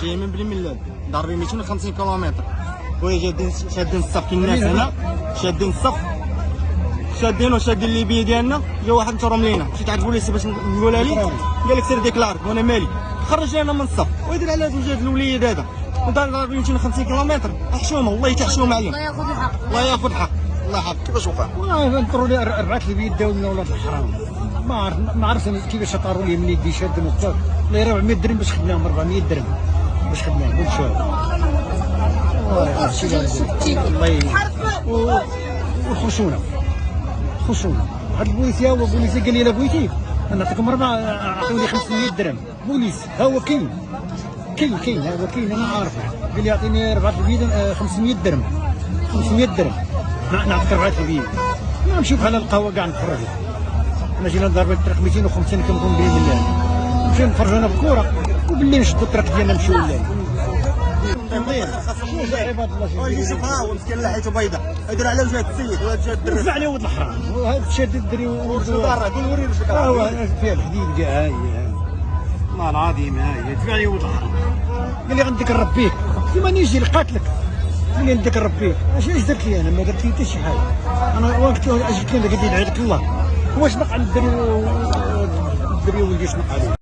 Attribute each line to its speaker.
Speaker 1: جاي من بلي ملال ضاربين 250 كيلومتر وهي شادين الصف كي الناس هنا شادين الصف شادين الليبيه ديالنا. جا واحد نشرهم لينا مشيت عند البوليس باش نقولها لي قال لك سير ديكلار وانا مالي خرج لنا من الصف ويدير على هذا الوجاد الوليد هذا ضاربين 250 كيلومتر. حشومه والله تحشوم عليهم. الله ياخذ الحق الله ياخذ الحق الله يحفظك. كيفاش وقع؟
Speaker 2: نطروا لي 4 البيت داو لنا ولاد الحرام ما عرفت كيفاش طاروا لي من يدي شاد المختار والله 400 درهم باش خدناهم 400 درهم باش خدناهم والله وخشونا هاد البوليسيه هو البوليسيه قال لي لا بغيتي نعطيكم 4 اعطوني 500 درهم بوليس ها هو كاين ها هو كاين انا عارفه قال لي اعطيني 4 البيت 500 درهم 500 درهم نعطيك 4 البيت نمشيو بحال القهوه كاع نتفرجوا. انا جينا ضربة الطريق 250 كنكون بين بالله نمشيو نتفرجوا انا بالكره وبالليل نشدوا الطريق ديالنا نمشيو لليل.
Speaker 1: شوف ها هو مسكين لحيته بيضاء يدير على وجه السيد وهذا جا الدري
Speaker 2: وقف عليه ولد الحرام وهذا شاد الدري
Speaker 1: ورجلو برا قول وري رجلك
Speaker 2: هو فيها الحديد كاع هاي والله العظيم هاي دفع عليه ولد الحرام قال لي غنديك نربيك كيما نيجي لقاتلك قال لي نديك نربيك اش درت لي انا ما درت لي حتى شي حاجه. انا وقت اجي كان قال لي نعيط لك الله واش بقى الدري ولدي شنق عليه.